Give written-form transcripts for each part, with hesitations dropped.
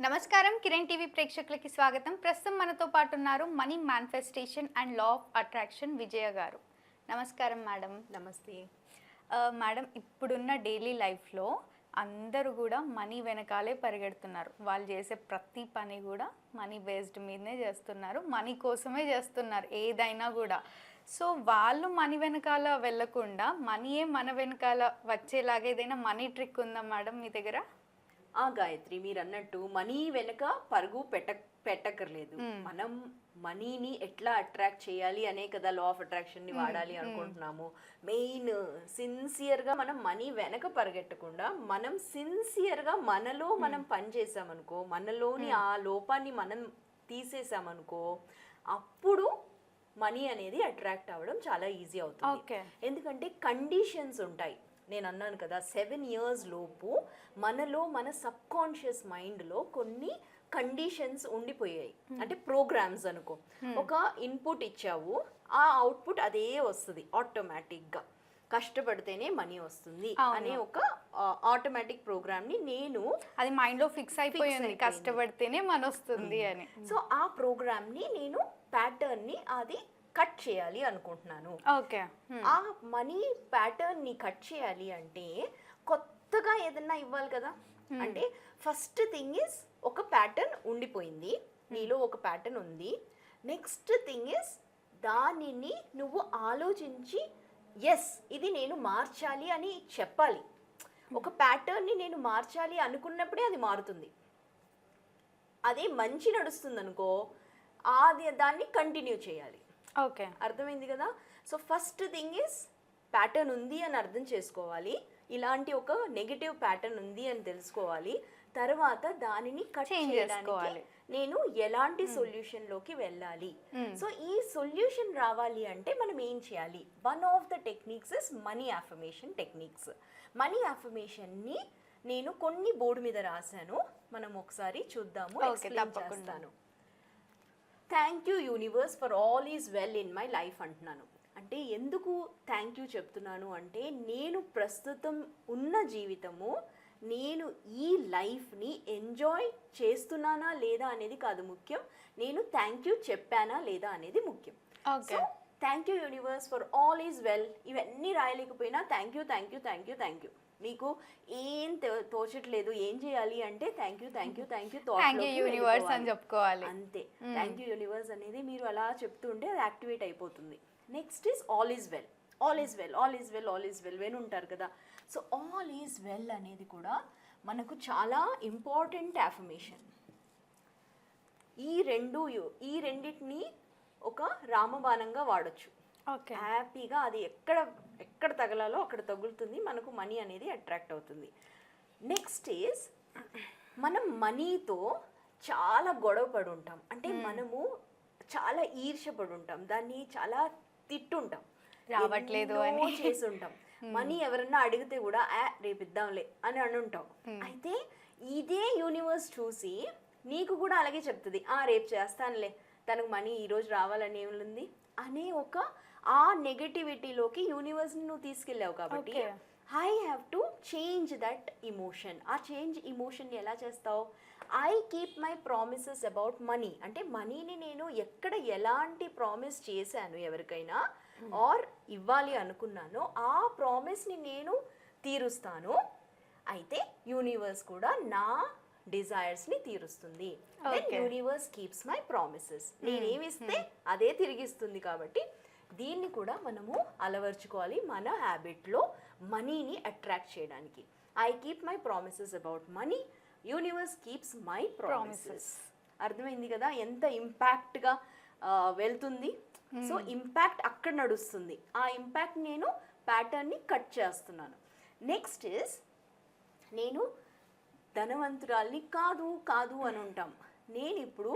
నమస్కారం కిరణ్ టీవీ ప్రేక్షకులకి స్వాగతం. ప్రస్తుతం మనతో పాటు ఉన్నారు money manifestation and law of attraction Vijaya garu. నమస్కారం మేడం. నమస్తే మేడం, ఇప్పుడున్న డైలీ లైఫ్లో అందరూ కూడా మనీ వెనకాలే పరిగెడుతున్నారు. వాళ్ళు చేసే ప్రతి పని కూడా మనీ బేస్డ్ మీదనే చేస్తున్నారు, మనీ కోసమే చేస్తున్నారు ఏదైనా కూడా. సో వాళ్ళు మనీ వెనకాల వెళ్ళకుండా మనీయే మన వెనకాల వచ్చేలాగా ఏదైనా మనీ ట్రిక్ ఉందా మేడం మీ దగ్గర? గాయత్రి, మీరు అన్నట్టు మనీ వెనక పరుగు పెట్టక్కర్లేదు. మనం మనీని ఎట్లా అట్రాక్ట్ చేయాలి అనే కదా లా ఆఫ్ అట్రాక్షన్ ని వాడాలి అనుకుంటున్నాము. మెయిన్ సిన్సియర్గా మనం మనీ వెనక పరిగెట్టకుండా మనం సిన్సియర్గా మనలో మనం పని చేసామనుకో, మనలోని ఆ లోపాన్ని మనం తీసేసామనుకో, అప్పుడు మనీ అనేది అట్రాక్ట్ అవ్వడం చాలా ఈజీ అవుతుంది. ఎందుకంటే కండిషన్స్ ఉంటాయి. నేను అన్నాను కదా, 7 years లోపు మనలో మన సబ్ కాన్షియస్ మైండ్లో కొన్ని కండిషన్స్ ఉండిపోయాయి. అంటే ప్రోగ్రామ్స్ అనుకో, ఒక ఇన్పుట్ ఇచ్చావు, ఆ అవుట్పుట్ అదే వస్తుంది ఆటోమేటిక్గా. కష్టపడితేనే మనీ వస్తుంది అనే ఒక ఆటోమేటిక్ ప్రోగ్రామ్ని నేను అది మైండ్లో ఫిక్స్ అయిపోయింది, కష్టపడితేనే మనీ వస్తుంది అని. సో ఆ ప్రోగ్రామ్ని నేను ప్యాటర్న్ని అది కట్ చేయాలి అనుకుంటున్నాను. ఓకే, ఆ మనీ ప్యాటర్న్ ని కట్ చేయాలి అంటే కొత్తగా ఏదన్నా ఇవ్వాలి కదా. అంటే ఫస్ట్ థింగ్ ఇస్ ఒక ప్యాటర్న్ ఉండిపోయింది, నీలో ఒక ప్యాటర్న్ ఉంది. నెక్స్ట్ థింగ్ ఇస్ దానిని నువ్వు ఆలోచించి ఎస్ ఇది నేను మార్చాలి అని చెప్పాలి. ఒక ప్యాటర్న్ని నేను మార్చాలి అనుకున్నప్పుడే అది మారుతుంది. అదే మంచి నడుస్తుంది అనుకో, దాన్ని కంటిన్యూ చేయాలి. ఓకే, అర్థమైంది కదా. So first thing is pattern ఉంది అని అర్థం చేసుకోవాలి, ఇలాంటి ఒక నెగటివ్ ప్యాటర్న్ ఉంది అని తెలుసుకోవాలి. తర్వాత దానిని కట్ చేయడానికి నేను ఎలాంటి సొల్యూషన్లోకి వెళ్ళాలి. సో ఈ సొల్యూషన్ రావాలి అంటే మనం ఏం చేయాలి? One of the techniques is money affirmation techniques. Money అఫర్మేషన్ని నేను కొన్ని బోర్డు మీద రాశాను, మనం ఒకసారి చూద్దాము, ఎక్స్ప్లెయిన్ చేస్తాను. Thank you universe for all is well in my life అంటున్నాను. అంటే ఎందుకు థ్యాంక్ యూ చెప్తున్నాను అంటే, నేను ప్రస్తుతం ఉన్న జీవితము, నేను ఈ లైఫ్ని ఎంజాయ్ చేస్తున్నానా లేదా అనేది కాదు ముఖ్యం, నేను థ్యాంక్ యూ చెప్పానా లేదా అనేది ముఖ్యం. So thank you universe for all is well, ఇవన్నీ రాయలేకపోయినా thank you thank you thank you thank you. మీకు ఏం తోచట్లేదు, ఏం చేయాలి అంటే thank you thank you thank you universe అని చెప్పుకోవాలి అంతే. థ్యాంక్ యూ యూనివర్స్ అనేది మీరు అలా చెప్తుంటే అది యాక్టివేట్ అయిపోతుంది. Next is all is well. All is well, all is well, all is well వినుంటారు కదా. సో ఆల్ ఈజ్ వెల్ అనేది కూడా మనకు చాలా ఇంపార్టెంట్ అఫర్మేషన్. ఈ రెండింటిని ఒక రామబాణంగా వాడచ్చు. హ్యాపీగా అది ఎక్కడ తగలాలో అక్కడ తగులుతుంది, మనకు మనీ అనేది అట్రాక్ట్ అవుతుంది. నెక్స్ట్ ఈజ్ మనం మనీతో చాలా గొడవ పడి ఉంటాం. అంటే మనము చాలా ఈర్ష్యపడి ఉంటాం, దాన్ని చాలా తిట్టుంటాం, రావట్లేదు అని చేసి ఉంటాం. మనీ ఎవరన్నా అడిగితే కూడా రేపు ఇద్దాంలే అని అనుంటాం. అయితే ఇదే యూనివర్స్ చూసి నీకు కూడా అలాగే చెప్తుంది, రేపు చేస్తానులే, తనకు మనీ ఈరోజు రావాలని ఏముంది అనే ఒక ఆ నెగటివిటీలోకి యూనివర్స్ని నువ్వు తీసుకెళ్ళావు. కాబట్టి I have to change that emotion. ఆ చేంజ్ ఇమోషన్ని ఎలా చేస్తావు? I keep my promises about money. అంటే మనీని నేను ఎక్కడ ఎలాంటి ప్రామిస్ చేశాను ఎవరికైనా ఆర్ ఇవ్వాలి అనుకున్నానో ఆ ప్రామిస్ని నేను తీరుస్తాను. అయితే యూనివర్స్ కూడా నా డిజైర్స్ని తీరుస్తుంది. Then universe keeps my promises. నేనేమిస్తే అదే తిరిగిస్తుంది. కాబట్టి దీన్ని కూడా మనము అలవర్చుకోవాలి మన హ్యాబిట్లో మనీని అట్రాక్ట్ చేయడానికి. I keep my promises about money, universe keeps my promises. అర్థమైంది కదా ఎంత ఇంపాక్ట్గా వెళ్తుంది. సో ఇంపాక్ట్ అక్కడ నడుస్తుంది. ఆ ఇంపాక్ట్ నేను ప్యాటర్న్ని కట్ చేస్తున్నాను. నెక్స్ట్ ఇస్ నేను ధనవంతురాల్ని కాదు అని ఉంటాం. నేను ఇప్పుడు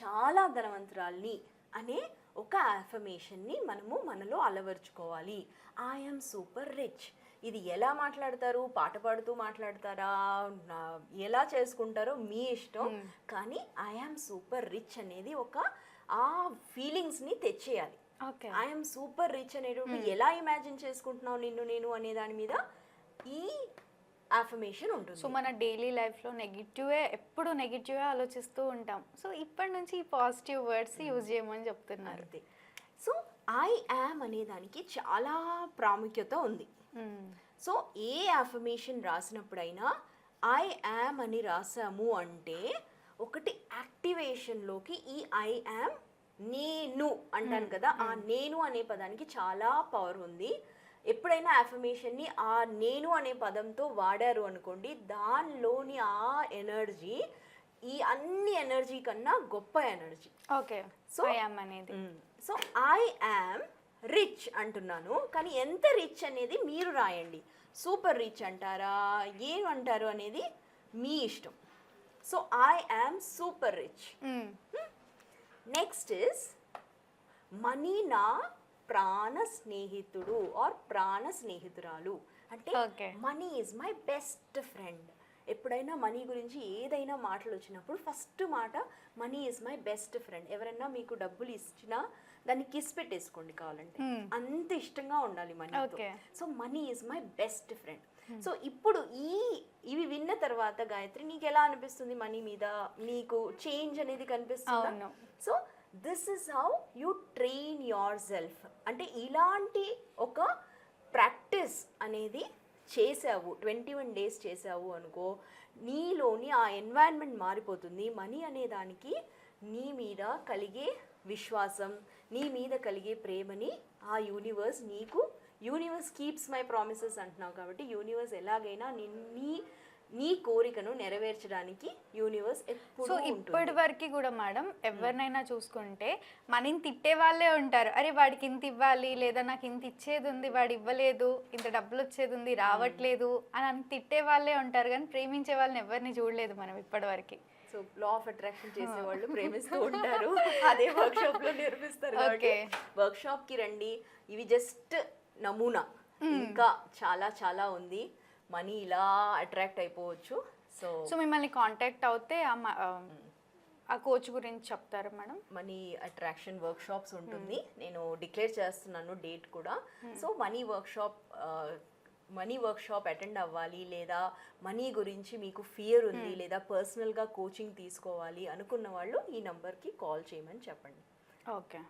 చాలా ధనవంతురాల్ని అనే ఒక అఫర్మేషన్ని మనలో అలవర్చుకోవాలి. I am super rich. ఇది ఎలా మాట్లాడతారు? పాట పాడుతూ మాట్లాడతారా, ఎలా చేసుకుంటారో మీ ఇష్టం. కానీ ఐ యామ్ సూపర్ రిచ్ అనేది ఒక ఆ ఫీలింగ్స్ని తెచ్చేయాలి. ఐ యామ్ సూపర్ రిచ్ అనేటువంటి ఎలా ఇమాజిన్ చేసుకుంటున్నావు నిన్ను నేను అనే దాని మీద ఈ అఫర్మేషన్ ఉంటుంది. సో మన డైలీ లైఫ్లో ఎప్పుడు నెగిటివే ఆలోచిస్తూ ఉంటాం. సో ఇప్పటి నుంచి ఈ పాజిటివ్ వర్డ్స్ యూజ్ చేయమని చెప్తున్నారు. అంతే. సో ఐ యామ్ అనే దానికి చాలా ప్రాముఖ్యత ఉంది. సో ఏ అఫర్మేషన్ రాసినప్పుడైనా ఐ యామ్ అని రాసాము అంటే ఒకటి యాక్టివేషన్లోకి ఈ ఐ యామ్ నేను అంటాను కదా, ఆ నేను అనే పదానికి చాలా పవర్ ఉంది. ఎప్పుడైనా అఫర్మేషన్ని ఆ నేను అనే పదంతో వాడారు అనుకోండి, దానిలోని ఆ ఎనర్జీ ఈ అన్ని ఎనర్జీ కన్నా గొప్ప energy. Okay. So I am అనేది. సో ఐ యామ్ రిచ్ అంటున్నాను, కానీ ఎంత రిచ్ అనేది మీరు రాయండి. సూపర్ రిచ్ అంటారా, ఏమంటారు అనేది మీ ఇష్టం. So I am super rich. Next is money నా ప్రాణ స్నేహితుడు ఆర్ ప్రాణ స్నేహితురాలు. అంటే money is my best friend. ఎప్పుడైనా మనీ గురించి ఏదైనా మాటలు వచ్చినప్పుడు ఫస్ట్ మాట money is my best friend. ఎవరైనా మీకు డబ్బులు ఇచ్చినా దాన్ని కిస్ పెట్టేసుకోండి కావాలంటే, అంత ఇష్టంగా ఉండాలి మనీతో. So money is my best friend. So ఇప్పుడు ఇవి విన్న తర్వాత గాయత్రి నీకు ఎలా అనిపిస్తుంది? మనీ మీద నీకు చేంజ్ అనేది కనిపిస్తుంది. So this is how you train your self. అంటే ఇలాంటి ఒక ప్రాక్టీస్ అనేది చేసావు, 21 days చేసావు అనుకో, నీలోని ఆ ఎన్వైరన్మెంట్ మారిపోతుంది. మనీ అనే దానికి నీ మీద కలిగే విశ్వాసం, నీ మీద కలిగే ప్రేమని ఆ యూనివర్స్ నీకు, యూనివర్స్ కీప్స్ మై ప్రామిసెస్ అంటున్నావు కాబట్టి యూనివర్స్ ఎలాగైనా నీ కోరికను నెరవేర్చడానికి యూనివర్స్ ఎప్పుడు. సో ఇప్పటి వరకు కూడా మేడం ఎవరినైనా చూసుకుంటే మనని తిట్టే వాళ్ళే ఉంటారు. అరే వాడికి ఇంత ఇవ్వాలి, లేదా నాకు ఇంత ఇచ్చేది ఉంది వాడు ఇవ్వలేదు, ఇంత డబ్బులు వచ్చేది ఉంది రావట్లేదు అని తిట్టే వాళ్ళే ఉంటారు, కానీ ప్రేమించే వాళ్ళని ఎవరిని చూడలేదు మనం ఇప్పటి వరకు. సో లా ఆఫ్ అట్రాక్షన్ చేసే వాళ్ళు ప్రేమిస్తూ ఉంటారు, అదే వర్క్షాప్ లో నేర్పిస్తారు. వర్క్షాప్ కి రండి. ఇవి జస్ట్ నమూనా, ఇంకా చాలా చాలా ఉంది. మనీ ఇలా అట్రాక్ట్ అయిపోవచ్చు. సో మిమ్మల్ని కాంటాక్ట్ అవుతే ఆ కోచ్ గురించి చెప్తారా మేడం? మనీ అట్రాక్షన్ వర్క్షాప్స్ ఉంటుంది. నేను డిక్లేర్ చేస్తున్నాను డేట్ కూడా. సో మనీ వర్క్షాప్ అటెండ్ అవ్వాలి, లేదా మనీ గురించి మీకు ఫియర్ ఉంది, లేదా పర్సనల్గా కోచింగ్ తీసుకోవాలి అనుకున్న వాళ్ళు ఈ నెంబర్కి కాల్ చేయమని చెప్పండి. ఓకే.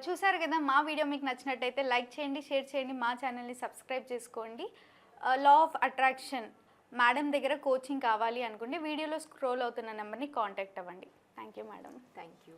చూసారు కదా, మా వీడియో మీకు నచ్చినట్టయితే లైక్ చేయండి, షేర్ చేయండి, మా ఛానల్ని సబ్స్క్రైబ్ చేసుకోండి. లా ఆఫ్ అట్రాక్షన్ మేడం దగ్గర కోచింగ్ కావాలి అనుకుంటే వీడియోలో స్క్రోల్ అవుతున్న నెంబర్ని కాంటాక్ట్ అవ్వండి. Thank you madam. Thank you.